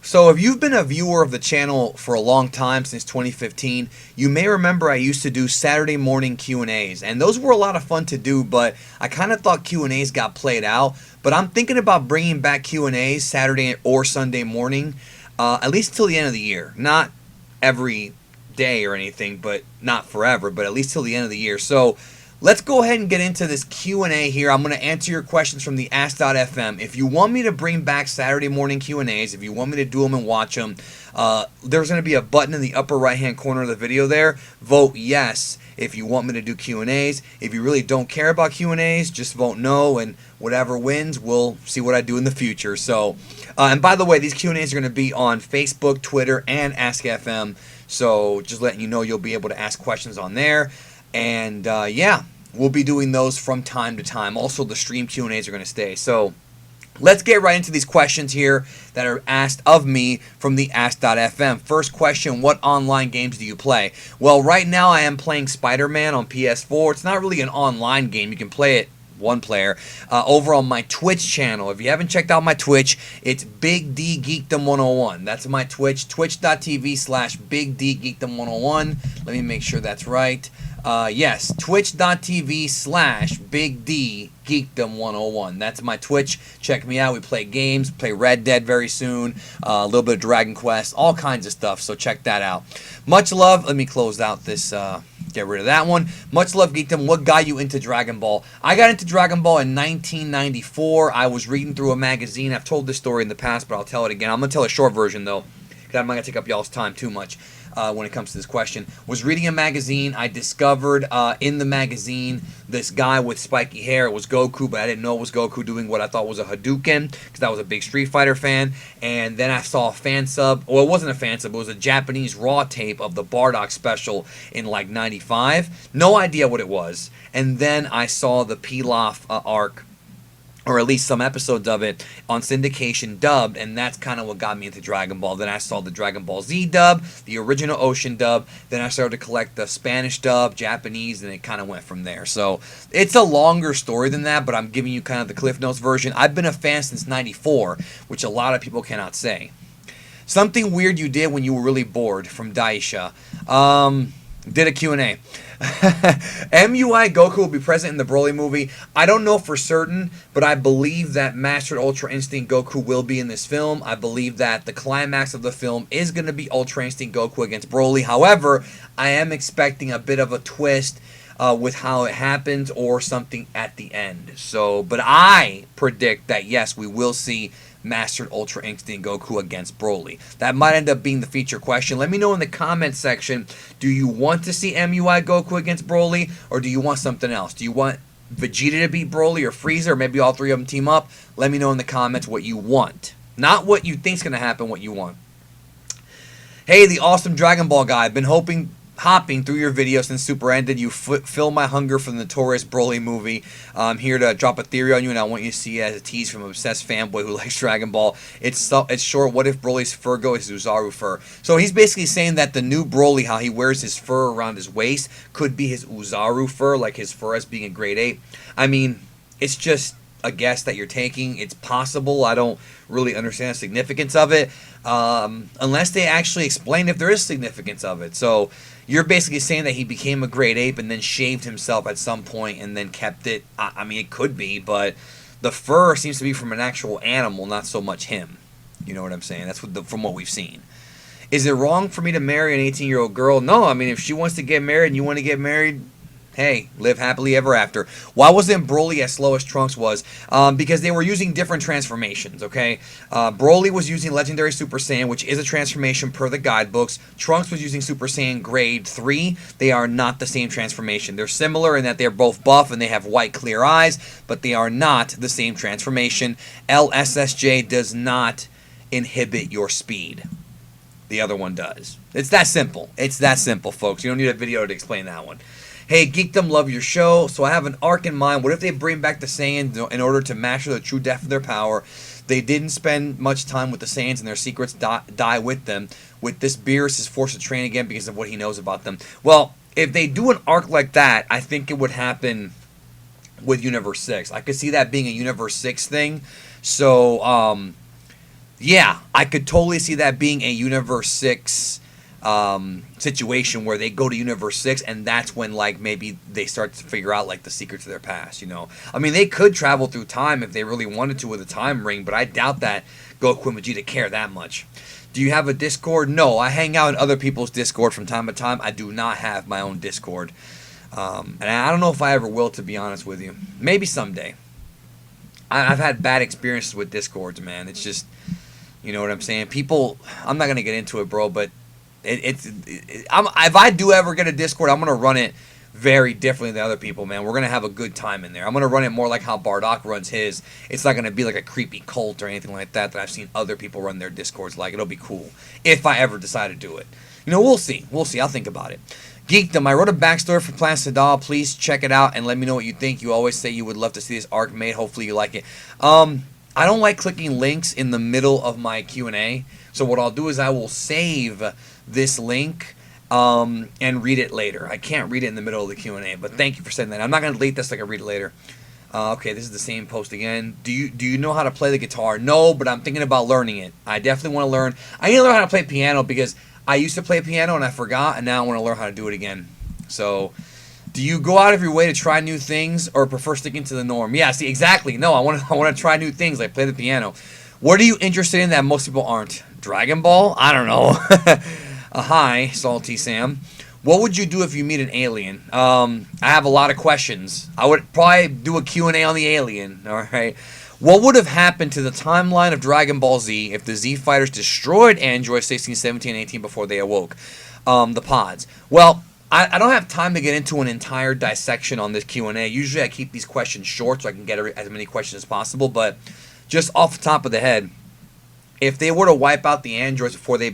So if you've been a viewer of the channel for a long time, since 2015, you may remember I used to do Saturday morning Q&As, and those were a lot of fun to do, but I kind of thought Q&As got played out. But I'm thinking about bringing back Q&As Saturday or Sunday morning, at least till the end of the year. Not every day or anything, but not forever, but at least till the end of the year. So let's go ahead and get into this Q&A here. I'm going to answer your questions from the Ask.fm. If you want me to bring back Saturday morning Q&As, if you want me to do them and watch them, there's going to be a button in the upper right-hand corner of the video there. Vote yes if you want me to do Q&As. If you really don't care about Q&As, just vote no, and whatever wins, we'll see what I do in the future. So, and by the way, these Q&As are going to be on Facebook, Twitter, and Ask.fm. So just letting you know, you'll be able to ask questions on there. And yeah, we'll be doing those from time to time. Also, the stream Q&As are going to stay. So let's get right into these questions here that are asked of me from the Ask.fm. First question, what online games do you play? Well, right now I am playing Spider-Man on PS4. It's not really an online game. You can play it one player over on my Twitch channel. If you haven't checked out my Twitch, it's Big D Geekdom 101. That's my Twitch, twitch.tv/Big D Geekdom 101. Let me make sure that's right. Yes, twitch.tv/Big D Geekdom 101. That's my Twitch. Check me out. We play games, play Red Dead very soon, a little bit of Dragon Quest, all kinds of stuff. So check that out. Much love. Let me close out this. Get rid of that one. Much love, Geekdom. What got you into Dragon Ball? I got into Dragon Ball in 1994. I was reading through a magazine. I've told this story in the past, but I'll tell it again. I'm going to tell a short version, though, because I'm not going to take up y'all's time too much when it comes to this question. Was reading a magazine. I discovered in the magazine this guy with spiky hair. It was Goku, but I didn't know it was Goku doing what I thought was a Hadouken, because I was a big Street Fighter fan. And then I saw a fan sub. Well, it wasn't a fan sub. It was a Japanese raw tape of the Bardock special in like 95. No idea what it was. And then I saw the Pilaf arc, or at least some episodes of it, on syndication dubbed, and that's kind of what got me into Dragon Ball. Then I saw the Dragon Ball Z dub, the original Ocean dub, then I started to collect the Spanish dub, Japanese, and it kind of went from there. So it's a longer story than that, but I'm giving you kind of the Cliff Notes version. I've been a fan since 94, which a lot of people cannot say. Something weird you did when you were really bored, from Daisha. Did a Q&A. MUI Goku will be present in the Broly movie. I don't know for certain, but I believe that Mastered Ultra Instinct Goku will be in this film. I believe that the climax of the film is going to be Ultra Instinct Goku against Broly. However, I am expecting a bit of a twist with how it happens, or something at the end. So, but I predict that yes, we will see Mastered Ultra Instinct Goku against Broly. That might end up being the feature question. Let me know in the comment section, do you want to see MUI Goku against Broly, or do you want something else? Do you want Vegeta to beat Broly, or Frieza, or maybe all three of them team up? Let me know in the comments what you want. Not what you think's going to happen, what you want. Hey, the awesome Dragon Ball guy. I've been hopping through your videos since Super ended. You fill my hunger for the notorious Broly movie. I'm here to drop a theory on you, and I want you to see it as a tease from an obsessed fanboy who likes Dragon Ball. It's short. What if Broly's fur go is Oozaru fur? So he's basically saying that the new Broly, how he wears his fur around his waist, could be his Oozaru fur, like his fur as being a grade 8. I mean, it's just a guess that you're taking. It's possible. I don't really understand the significance of it, unless they actually explain if there is significance of it. So you're basically saying that he became a grade ape and then shaved himself at some point and then kept it. I mean, it could be, but the fur seems to be from an actual animal, not so much him. You know what I'm saying? That's from what we've seen. Is it wrong for me to marry an 18-year-old girl? No, I mean, if she wants to get married and you want to get married, hey, live happily ever after. Why wasn't Broly as slow as Trunks was? Because they were using different transformations, okay? Broly was using Legendary Super Saiyan, which is a transformation per the guidebooks. Trunks was using Super Saiyan Grade 3. They are not the same transformation. They're similar in that they're both buff and they have white, clear eyes, but they are not the same transformation. LSSJ does not inhibit your speed. The other one does. It's that simple. It's that simple, folks. You don't need a video to explain that one. Hey, Geekdom, love your show. So I have an arc in mind. What if they bring back the Saiyans in order to master the true depth of their power? They didn't spend much time with the Saiyans, and their secrets die with them. With this, Beerus is forced to train again because of what he knows about them. Well, if they do an arc like that, I think it would happen with Universe 6. I could see that being a Universe 6 thing. So, Yeah, I could totally see that being a Universe 6 situation where they go to Universe 6 and that's when like maybe they start to figure out like the secrets of their past, you know. I mean, they could travel through time if they really wanted to with a time ring, but I doubt that Goku and Vegeta care that much. Do you have a Discord? No, I hang out in other people's Discord from time to time. I do not have my own Discord. And I don't know if I ever will, to be honest with you. Maybe someday. I've had bad experiences with Discords, man. It's just, you know what I'm saying? People, I'm not going to get into it, bro, but if I do ever get a Discord, I'm going to run it very differently than other people, man. We're going to have a good time in there. I'm going to run it more like how Bardock runs his. It's not going to be like a creepy cult or anything like that I've seen other people run their Discords like. It'll be cool if I ever decide to do it. You know, we'll see. We'll see. I'll think about it. Geekdom, I wrote a backstory for Planet Sadal. Please check it out and let me know what you think. You always say you would love to see this arc made. Hopefully you like it. I don't like clicking links in the middle of my Q&A. So what I'll do is I will save this link and read it later. I can't read it in the middle of the Q&A, but thank you for saying that. I'm not going to delete this so I can read it later. Okay, this is the same post again. Do you know how to play the guitar? No, but I'm thinking about learning it. I definitely want to learn. I need to learn how to play piano because I used to play piano and I forgot, and now I want to learn how to do it again. So, do you go out of your way to try new things or prefer sticking to the norm? Yeah, see, exactly. No, I want to try new things like play the piano. What are you interested in that most people aren't? Dragon Ball? I don't know. Hi, Salty Sam. What would you do if you meet an alien? I have a lot of questions. I would probably do a Q&A on the alien, all right? What would have happened to the timeline of Dragon Ball Z if the Z Fighters destroyed Android 16, 17, and 18 before they awoke? The pods. Well, I don't have time to get into an entire dissection on this Q&A. Usually I keep these questions short so I can get as many questions as possible, but just off the top of the head, if they were to wipe out the androids before they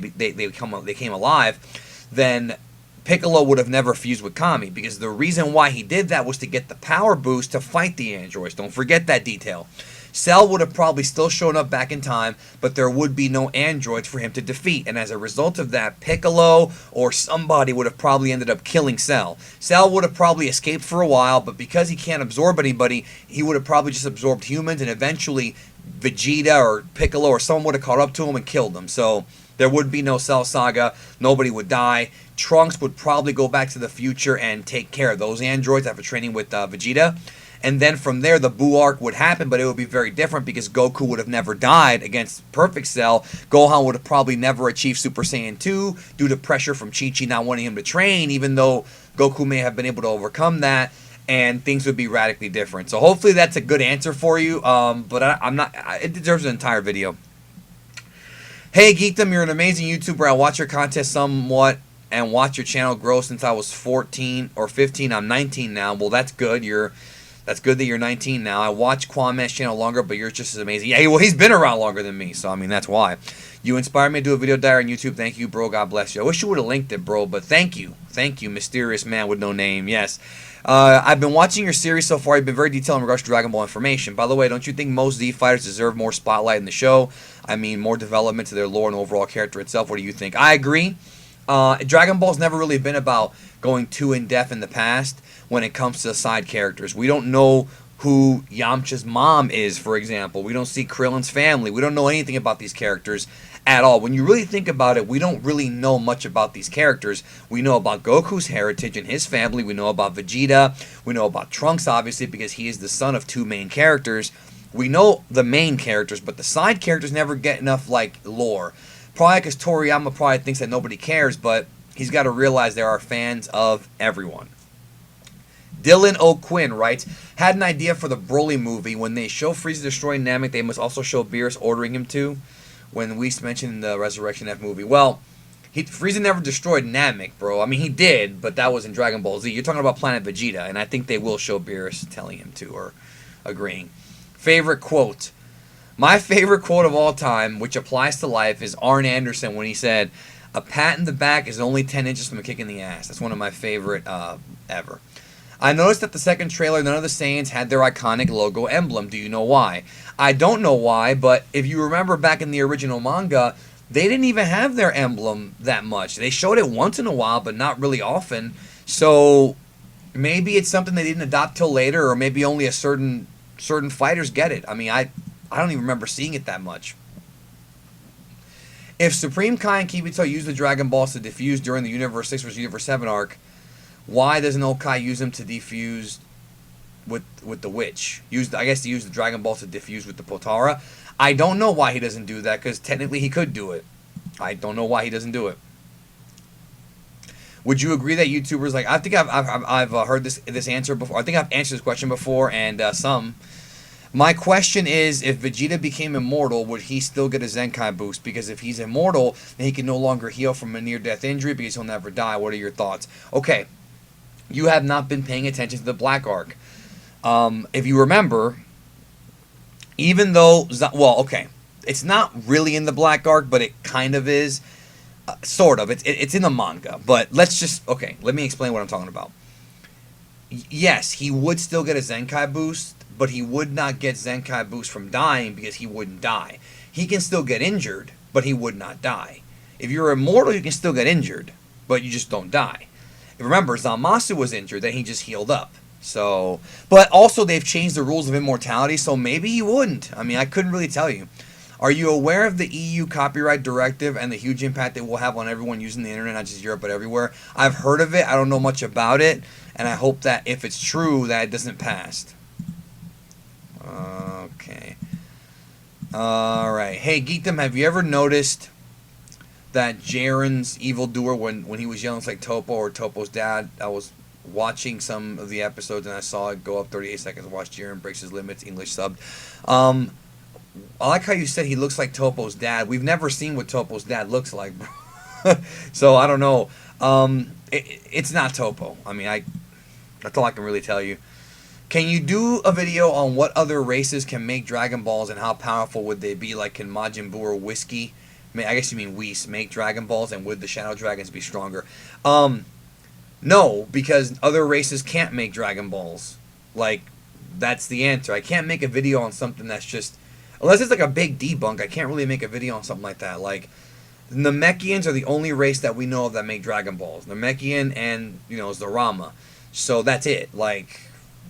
came alive, then Piccolo would have never fused with Kami, because the reason why he did that was to get the power boost to fight the androids. Don't forget that detail. Cell would have probably still shown up back in time, but there would be no androids for him to defeat, and as a result of that, Piccolo or somebody would have probably ended up killing Cell. Cell would have probably escaped for a while, but because he can't absorb anybody, he would have probably just absorbed humans, and eventually Vegeta or Piccolo or someone would have caught up to him and killed him. So there would be no Cell Saga. Nobody would die. Trunks would probably go back to the future and take care of those androids after training with Vegeta. And then from there, the Buu arc would happen, but it would be very different because Goku would have never died against Perfect Cell. Gohan would have probably never achieved Super Saiyan 2 due to pressure from Chi-Chi not wanting him to train, even though Goku may have been able to overcome that, and things would be radically different. So hopefully that's a good answer for you, but I'm not. It deserves an entire video. Hey, Geekdom, you're an amazing YouTuber. I watch your content somewhat and watch your channel grow since I was 14 or 15. I'm 19 now. Well, that's good. That's good that you're 19 now. I watch Kwame's channel longer, but yours just as amazing. Yeah, well, he's been around longer than me, so I mean, that's why. You inspired me to do a video diary on YouTube. Thank you, bro. God bless you. I wish you would have linked it, bro, but thank you. Thank you, mysterious man with no name. Yes. I've been watching your series so far. You've been very detailed in regards to Dragon Ball information. By the way, don't you think most Z fighters deserve more spotlight in the show? I mean, more development to their lore and overall character itself. What do you think? I agree. Dragon Ball's never really been about going too in-depth in the past when it comes to side characters. We don't know who Yamcha's mom is, for example. We don't see Krillin's family. We don't know anything about these characters at all. When you really think about it, we don't really know much about these characters. We know about Goku's heritage and his family. We know about Vegeta. We know about Trunks, obviously, because he is the son of two main characters. We know the main characters, but the side characters never get enough, like, lore. Probably because Toriyama probably thinks that nobody cares, but he's got to realize there are fans of everyone. Dylan O'Quinn writes, had an idea for the Broly movie. When they show Frieza destroying Namek, they must also show Beerus ordering him to. When Whis mentioned in the Resurrection F movie. Well, Frieza never destroyed Namek, bro. I mean, he did, but that was in Dragon Ball Z. You're talking about Planet Vegeta, and I think they will show Beerus telling him to, or agreeing. Favorite quote. My favorite quote of all time, which applies to life, is Arn Anderson when he said, "A pat in the back is only 10 inches from a kick in the ass." That's one of my favorite ever. I noticed that the second trailer, none of the Saiyans had their iconic logo emblem. Do you know why? I don't know why, but if you remember back in the original manga, they didn't even have their emblem that much. They showed it once in a while, but not really often. So maybe it's something they didn't adopt till later, or maybe only a certain fighters get it. I mean, I don't even remember seeing it that much. If Supreme Kai and Kibito use the Dragon Balls to defuse during the Universe 6 vs. Universe 7 arc, why doesn't Okai use them to defuse with the Witch? I guess to use the Dragon Balls to defuse with the Potara. I don't know why he doesn't do that, because technically he could do it. I don't know why he doesn't do it. Would you agree that YouTubers, like, I think I've heard this answer before. I think I've answered this question before, and some. My question is, if Vegeta became immortal, would he still get a Zenkai boost? Because if he's immortal, then he can no longer heal from a near-death injury because he'll never die. What are your thoughts? Okay, you have not been paying attention to the Black Arc. If you remember, even though... Well, okay, it's not really in the Black Arc, but it kind of is. Sort of. It's in the manga. But let's just... Okay, let me explain what I'm talking about. Yes, he would still get a Zenkai boost, but he would not get Zenkai boost from dying because he wouldn't die. He can still get injured, but he would not die. If you're immortal, you can still get injured, but you just don't die. Remember, Zamasu was injured, then he just healed up. So, but also they've changed the rules of immortality, so maybe he wouldn't. I mean, I couldn't really tell you. Are you aware of the EU copyright directive and the huge impact it will have on everyone using the internet, not just Europe, but everywhere? I've heard of it. I don't know much about it, and I hope that if it's true, that it doesn't pass. Okay. All right. Hey, Geekdom, have you ever noticed that Jaren's evildoer, when he was young, it's like Topo or Topo's dad? I was watching some of the episodes, and I saw it go up 38 seconds. Watch Jaren breaks his limits, English subbed. I like how you said he looks like Topo's dad. We've never seen what Topo's dad looks like, bro. So I don't know. It's not Topo. I mean, that's all I can really tell you. Can you do a video on what other races can make Dragon Balls and how powerful would they be? Like, can Majin Buu or Whiskey, I guess you mean Whis, make Dragon Balls, and would the Shadow Dragons be stronger? No, because other races can't make Dragon Balls. Like, that's the answer. I can't make a video on something that's just... Unless it's like a big debunk, I can't really make a video on something like that. Like, Namekians are the only race that we know of that make Dragon Balls. Namekian and, Zarama. So that's it. Like,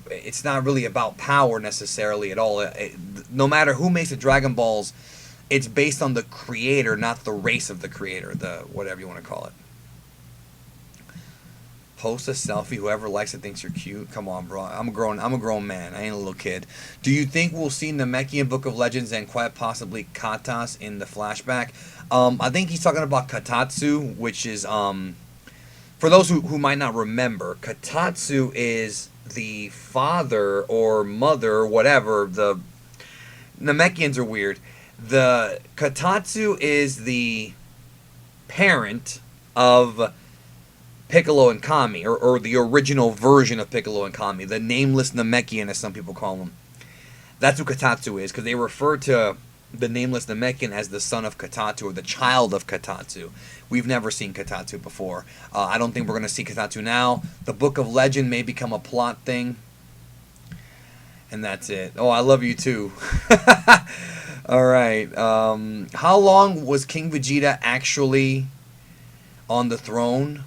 it's not really about power necessarily at all. No matter who makes the Dragon Balls, it's based on the creator, not the race of the creator. The whatever you want to call it. Post a selfie. Whoever likes it thinks you're cute. Come on, bro. I'm a grown man. I ain't a little kid. Do you think we'll see Namekian Book of Legends and quite possibly Katas in the flashback? I think he's talking about Katatsu, which is for those who might not remember, Katatsu is the father or mother, whatever. The Namekians are weird. The Katatsu is the parent of Piccolo and Kami, or the original version of Piccolo and Kami, the nameless Namekian, as some people call him. That's who Katatsu is, because they refer to the nameless Namekian as the son of Katatsu, or the child of Katatsu. We've never seen Katatsu before. I don't think we're going to see Katatsu now. The Book of Legend may become a plot thing, and that's it. Oh, I love you too. All right. How long was King Vegeta actually on the throne?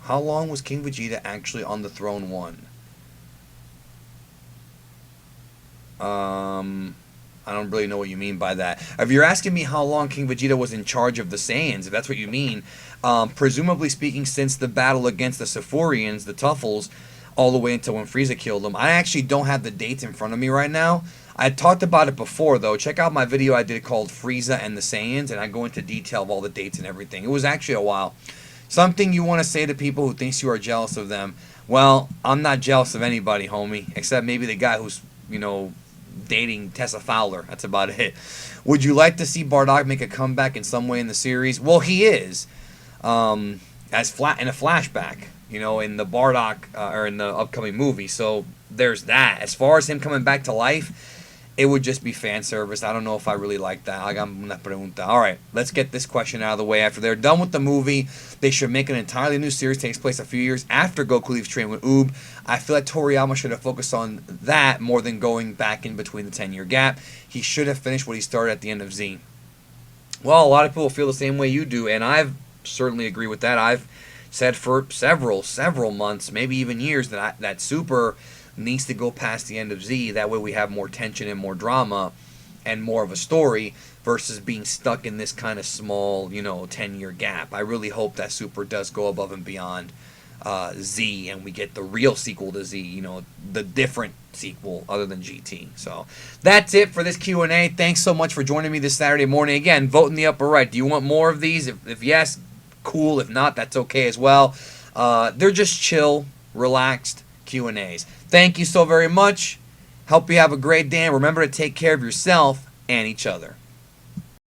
How long was King Vegeta actually on the throne? I don't really know what you mean by that. If you're asking me how long King Vegeta was in charge of the Saiyans, if that's what you mean, presumably speaking, since the battle against the Sephorians, the Tuffles, all the way until when Frieza killed them. I actually don't have the dates in front of me right now. I talked about it before, though. Check out my video I did called Frieza and the Saiyans, and I go into detail of all the dates and everything. It was actually a while. Something you want to say to people who thinks you are jealous of them. Well, I'm not jealous of anybody, homie, except maybe the guy who's, dating Tessa Fowler. That's about it. Would you like to see Bardock make a comeback in some way in the series? Well, he is. In a flashback, in the Bardock, or in the upcoming movie. So there's that. As far as him coming back to life, it would just be fan service. I don't know if I really like that. All right, let's get this question out of the way. After they're done with the movie, they should make an entirely new series. Takes place a few years after Goku leaves training with Oob. I feel like Toriyama should have focused on that more than going back in between the 10-year gap. He should have finished what he started at the end of Z. Well, a lot of people feel the same way you do, and I certainly agree with that. I've said for several months, maybe even years, that Super needs to go past the end of Z. That way we have more tension and more drama and more of a story. versus being stuck in this kind of small, 10-year gap. I really hope that Super does go above and beyond Z, and we get the real sequel to Z, the different sequel other than GT. So that's it for this Q&A. Thanks so much for joining me this Saturday morning. Again, vote in the upper right. Do you want more of these? If yes, cool. If not, that's okay as well. They're just chill, relaxed Q&As. Thank you so very much. Hope you have a great day, and remember to take care of yourself and each other.